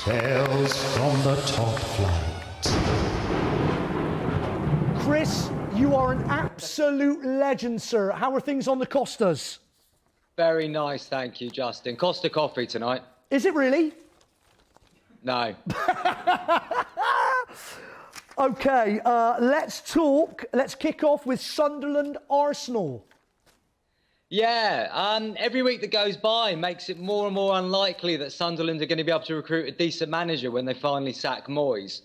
Tales from the top flight. Chris, you are an absolute legend, sir. How are things on the Costas? Very nice, thank you, Justin. Costa coffee tonight. Is it really? No. Okay, let's talk. Let's kick off with Sunderland Arsenal. Yeah, every week that goes by makes it more and more unlikely that Sunderland are going to be able to recruit a decent manager when they finally sack Moyes.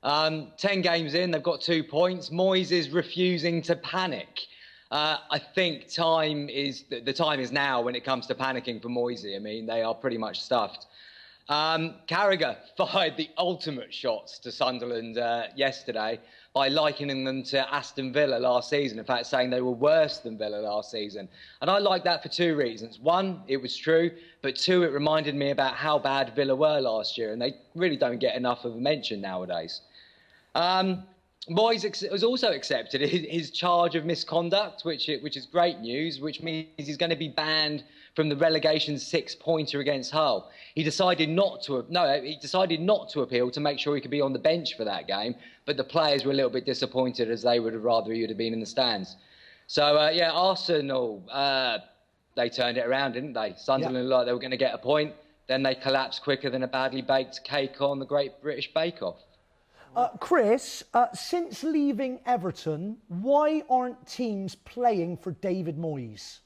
10 games in, they've got 2 points. Moyes is refusing to panic. I think the time is now when it comes to panicking for Moyes. I mean, they are pretty much stuffed. Carragher fired the ultimate shots to Sunderland yesterday by likening them to Aston Villa last season. In fact, saying they were worse than Villa last season. And I like that for 2 reasons. One, it was true. But 2, it reminded me about how bad Villa were last year. And they really don't get enough of a mention nowadays. Moyes has also accepted his charge of misconduct, which is great news, which means he's going to be banned from the relegation 6-pointer against Hull. He decided not to appeal to make sure he could be on the bench for that game, but the players were a little bit disappointed, as they would have rather he would have been in the stands. So yeah, Arsenal, they turned it around, didn't they? Sunderland looked like they were going to get a point, then they collapsed quicker than a badly baked cake on the Great British Bake Off. Chris, since leaving Everton, why aren't teams playing for David Moyes?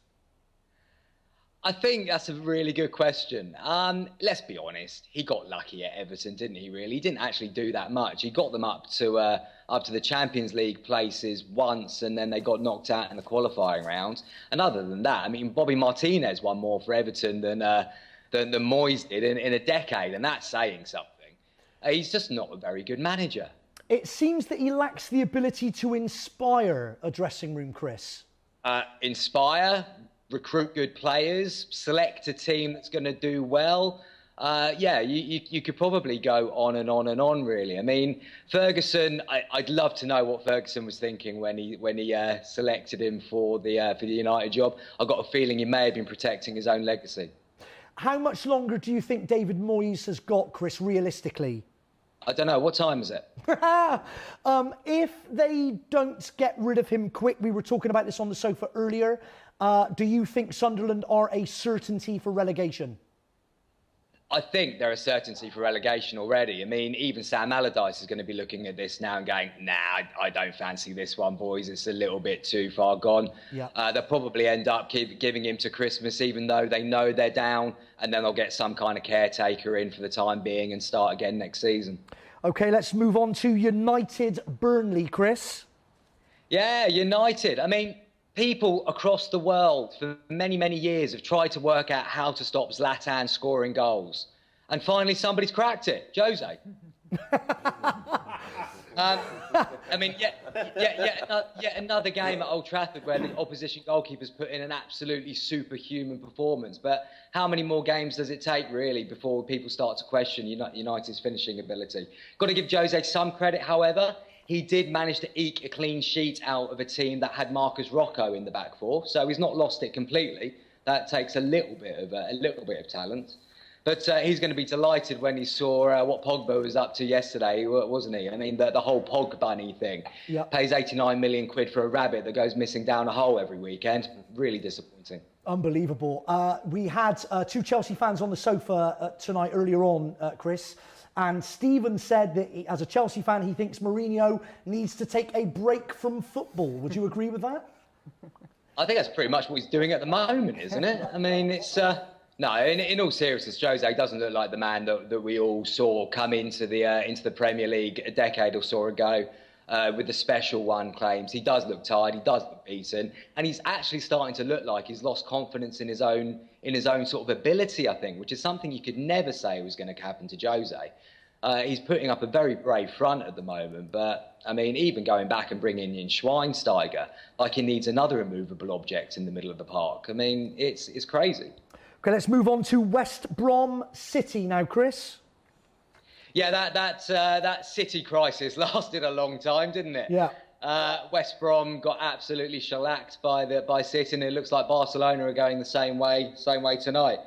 I think that's a really good question. Let's be honest. He got lucky at Everton, didn't he, really? He didn't actually do that much. He got them up to the Champions League places once, and then they got knocked out in the qualifying rounds. And other than that, I mean, Bobby Martinez won more for Everton than Moyes did in a decade, and that's saying something. He's just not a very good manager. It seems that he lacks the ability to inspire a dressing room, Chris. Inspire, recruit good players, select a team that's going to do well. Yeah, you could probably go on and on and on, really. I mean, Ferguson, I'd love to know what Ferguson was thinking when he selected him for the United job. I've got a feeling he may have been protecting his own legacy. How much longer do you think David Moyes has got, Chris, realistically? I don't know. What time is it? If they don't get rid of him quick, we were talking about this on the sofa earlier, do you think Sunderland are a certainty for relegation? I think they're a certainty for relegation already. I mean, even Sam Allardyce is going to be looking at this now and going, nah, I don't fancy this one, boys. It's a little bit too far gone. Yeah. They'll probably end up giving him to Christmas, even though they know they're down, and then they'll get some kind of caretaker in for the time being and start again next season. OK, let's move on to United Burnley, Chris. Yeah, United. I mean, people across the world for many, many years have tried to work out how to stop Zlatan scoring goals. And finally, somebody's cracked it. Jose. I mean, yet another game at Old Trafford where the opposition goalkeepers put in an absolutely superhuman performance. But how many more games does it take, really, before people start to question United's finishing ability? Got to give Jose some credit, however. He did manage to eke a clean sheet out of a team that had Marcus Rocco in the back four, so he's not lost it completely. That takes a little bit of talent, but he's going to be delighted when he saw what Pogba was up to yesterday, wasn't he? I mean, the whole Pog bunny thing. Yep. Pays 89 million quid for a rabbit that goes missing down a hole every weekend. Really disappointing. Unbelievable. We had 2 Chelsea fans on the sofa tonight earlier on, Chris. And Stephen said that, as a Chelsea fan, he thinks Mourinho needs to take a break from football. Would you agree with that? I think that's pretty much what he's doing at the moment, isn't it? I mean, it's... No, in all seriousness, Jose doesn't look like the man that we all saw come into the Premier League a decade or so ago with the special one claims. He does look tired, he does look beaten, and he's actually starting to look like he's lost confidence in his own sort of ability, I think, which is something you could never say was going to happen to Jose. He's putting up a very brave front at the moment, but, I mean, even going back and bringing in Schweinsteiger, like he needs another immovable object in the middle of the park. I mean, it's crazy. OK, let's move on to West Brom City now, Chris. Yeah, that City crisis lasted a long time, didn't it? Yeah. West Brom got absolutely shellacked by City, and it looks like Barcelona are going the same way tonight.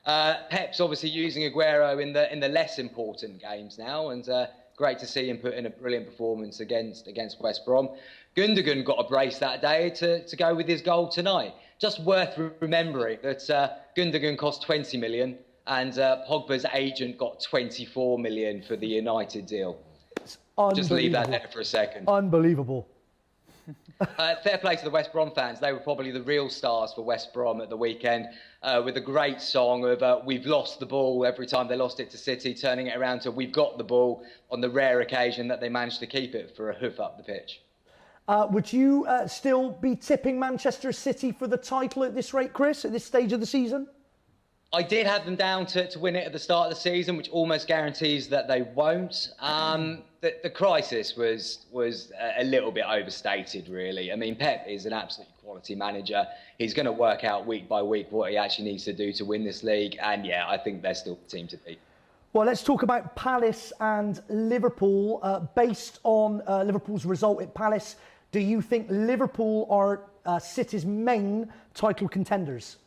Pep's obviously using Aguero in the less important games now, and great to see him put in a brilliant performance against West Brom. Gundogan got a brace that day to go with his goal tonight. Just worth remembering that Gundogan cost 20 million and Pogba's agent got 24 million for the United deal. Just leave that there for a second. Unbelievable. Fair play to the West Brom fans. They were probably the real stars for West Brom at the weekend, with a great song of "We've lost the ball" every time they lost it to City, turning it around to "We've got the ball" on the rare occasion that they managed to keep it for a hoof up the pitch. Would you still be tipping Manchester City for the title at this rate, Chris, at this stage of the season? I did have them down to win it at the start of the season, which almost guarantees that they won't. The crisis was a little bit overstated, really. I mean, Pep is an absolutely quality manager. He's going to work out week by week what he actually needs to do to win this league. And, yeah, I think they're still the team to beat. Well, let's talk about Palace and Liverpool. Based on Liverpool's result at Palace, do you think Liverpool are City's main title contenders?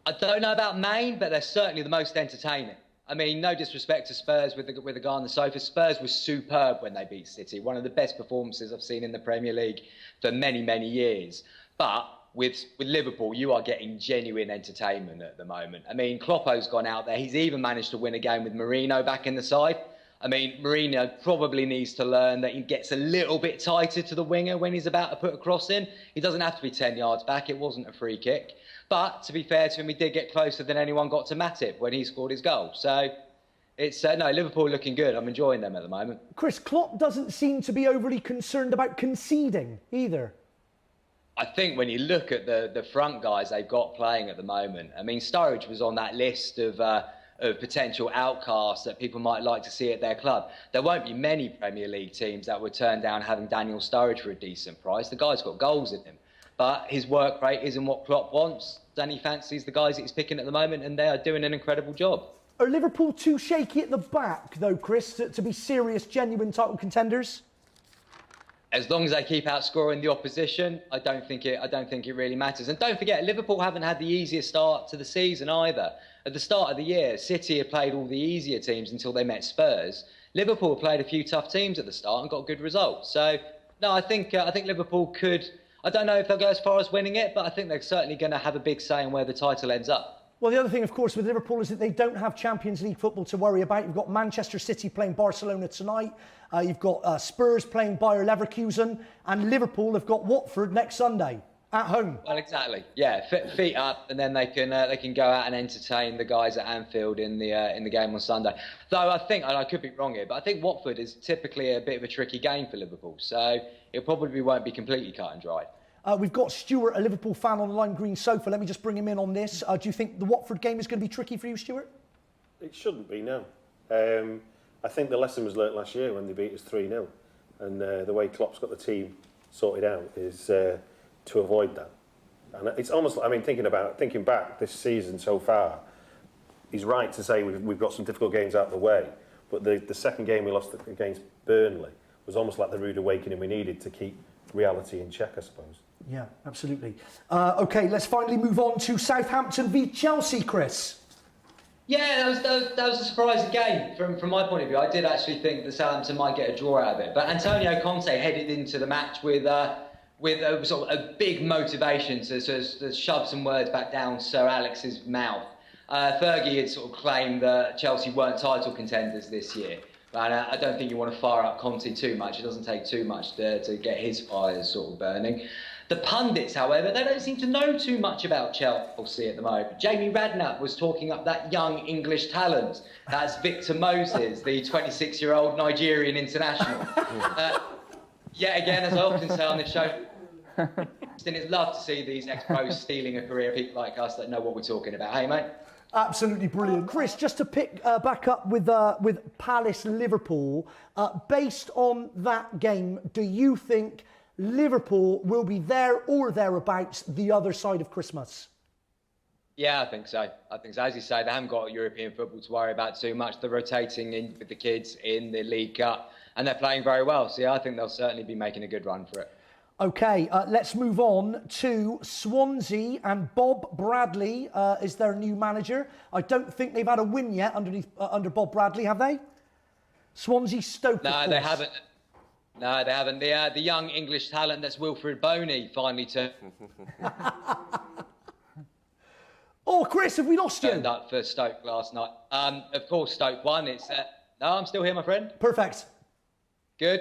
I don't know about main, but they're certainly the most entertaining. I mean, no disrespect to Spurs with the guy on the sofa. Spurs was superb when they beat City. One of the best performances I've seen in the Premier League for many, many years. But with Liverpool, you are getting genuine entertainment at the moment. I mean, Kloppo's gone out there. He's even managed to win a game with Mourinho back in the side. I mean, Mourinho probably needs to learn that he gets a little bit tighter to the winger when he's about to put a cross in. He doesn't have to be 10 yards back. It wasn't a free kick. But to be fair to him, he did get closer than anyone got to Matip when he scored his goal. So it's no, Liverpool looking good. I'm enjoying them at the moment. Chris, Klopp doesn't seem to be overly concerned about conceding either. I think when you look at the front guys they've got playing at the moment, I mean, Sturridge was on that list of potential outcasts that people might like to see at their club. There won't be many Premier League teams that would turn down having Daniel Sturridge for a decent price. The guy's got goals in him. But his work rate isn't what Klopp wants. Danny fancies the guys that he's picking at the moment, and they are doing an incredible job. Are Liverpool too shaky at the back, though, Chris, to be serious, genuine title contenders? As long as they keep outscoring the opposition, I don't think it really matters. And don't forget, Liverpool haven't had the easiest start to the season either. At the start of the year, City had played all the easier teams until they met Spurs. Liverpool played a few tough teams at the start and got good results. So, no, I think Liverpool could. I don't know if they'll go as far as winning it, but I think they're certainly going to have a big say in where the title ends up. Well, the other thing, of course, with Liverpool is that they don't have Champions League football to worry about. You've got Manchester City playing Barcelona tonight. You've got Spurs playing Bayer Leverkusen. And Liverpool have got Watford next Sunday at home. Well, exactly. Yeah, feet up, and then they can go out and entertain the guys at Anfield in the game on Sunday. Though I think, and I could be wrong here, but I think Watford is typically a bit of a tricky game for Liverpool. So it probably won't be completely cut and dried. We've got Stuart, a Liverpool fan, on the lime green sofa. Let me just bring him in on this. Do you think the Watford game is going to be tricky for you, Stuart? It shouldn't be, no. I think the lesson was learnt last year when they beat us 3-0. And the way Klopp's got the team sorted out is to avoid that. And it's almost, I mean, thinking back this season so far, he's right to say we've got some difficult games out of the way. But the second game we lost against Burnley was almost like the rude awakening we needed to keep reality in check, I suppose. Yeah, absolutely. OK, let's finally move on to Southampton v Chelsea, Chris. Yeah, that was a surprising game from my point of view. I did actually think that Southampton might get a draw out of it. But Antonio Conte headed into the match with sort of a big motivation to shove some words back down Sir Alex's mouth. Fergie had sort of claimed that Chelsea weren't title contenders this year. And I don't think you want to fire up Conte too much. It doesn't take too much to get his fires sort of burning. The pundits, however, they don't seem to know too much about Chelsea at the moment. Jamie Radnap was talking up that young English talent. That's Victor Moses, the 26-year-old Nigerian international. Yet again, as I often say on this show, it's love to see these ex-pros stealing a career, people like us that know what we're talking about. Hey, mate? Absolutely brilliant. Chris, just to pick back up with Palace Liverpool, based on that game, do you think Liverpool will be there or thereabouts the other side of Christmas? Yeah, I think so. As you say, they haven't got European football to worry about too much. They're rotating in with the kids in the League Cup, and they're playing very well. So yeah, I think they'll certainly be making a good run for it. Okay, let's move on to Swansea, and Bob Bradley is their new manager. I don't think they've had a win yet under Bob Bradley, have they? Swansea Stoke. No, they haven't. No, they haven't. The young English talent that's Wilfred Boney finally turned. Oh, Chris, have we lost you? Turned up for Stoke last night. Of course, Stoke won. No, I'm still here, my friend. Perfect. Good.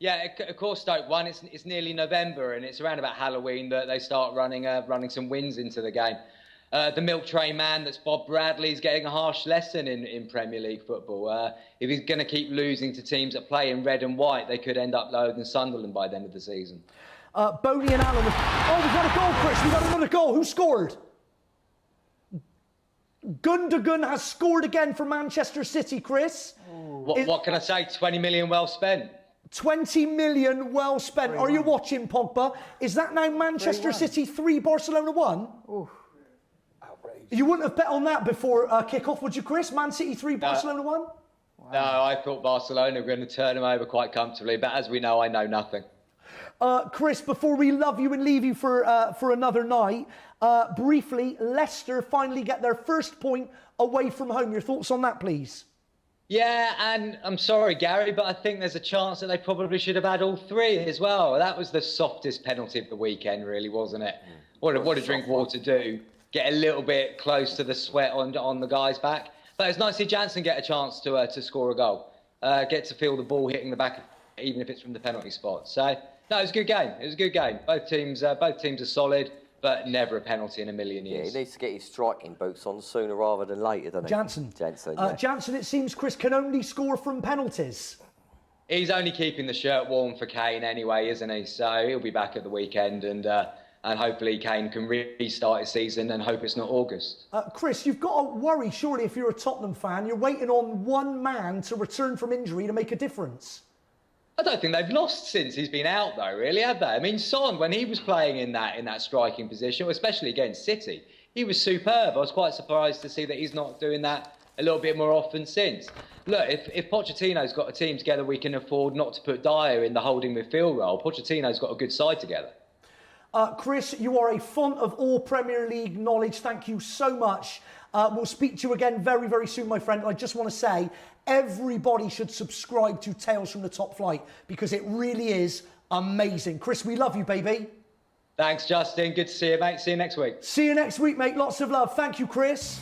Yeah, of course, Stoke won. It's nearly November, and it's around about Halloween that they start running some wins into the game. The milk train man that's Bob Bradley is getting a harsh lesson in Premier League football. If he's going to keep losing to teams that play in red and white, they could end up lower than Sunderland by the end of the season. Boney and Allen. Oh, we've got a goal, Chris. We've got another goal. Who scored? Gundogan has scored again for Manchester City, Chris. What can I say? 20 million well spent. 20 million well spent. 3-1. Are you watching, Pogba? Is that now Manchester 3-1. City 3, Barcelona 1? Oof. Outrageous. You wouldn't have bet on that before kick-off, would you, Chris? Man City 3, Barcelona 1? Wow. No, I thought Barcelona were going to turn them over quite comfortably, but as we know, I know nothing. Chris, before we love you and leave you for another night, briefly, Leicester finally get their first point away from home. Your thoughts on that, please? Yeah, and I'm sorry, Gary, but I think there's a chance that they probably should have had all 3 as well. That was the softest penalty of the weekend, really, wasn't it? What a drink water do. Get a little bit close to the sweat on the guy's back. But it's nice to see Jansen get a chance to score a goal. Get to feel the ball hitting the back, even if it's from the penalty spot. So, no, it was a good game. It was a good game. Both teams are solid, but never a penalty in a million years. Yeah, he needs to get his striking boots on sooner rather than later, doesn't he? Jansen. Yeah. Jansen, it seems Chris can only score from penalties. He's only keeping the shirt warm for Kane anyway, isn't he? So he'll be back at the weekend, and hopefully Kane can restart his season and hope it's not August. Chris, you've got to worry, surely, if you're a Tottenham fan. You're waiting on one man to return from injury to make a difference. I don't think they've lost since he's been out, though, really, have they? I mean, Son, when he was playing in that striking position, especially against City, he was superb. I was quite surprised to see that he's not doing that a little bit more often since. Look, if Pochettino's got a team together, we can afford not to put Dyer in the holding midfield role. Pochettino's got a good side together. Chris, you are a font of all Premier League knowledge. Thank you so much. We'll speak to you again very, very soon, my friend. I just want to say, everybody should subscribe to Tales from the Top Flight because it really is amazing. Chris, we love you, baby. Thanks, Justin. Good to see you, mate. See you next week. See you next week, mate. Lots of love. Thank you, Chris.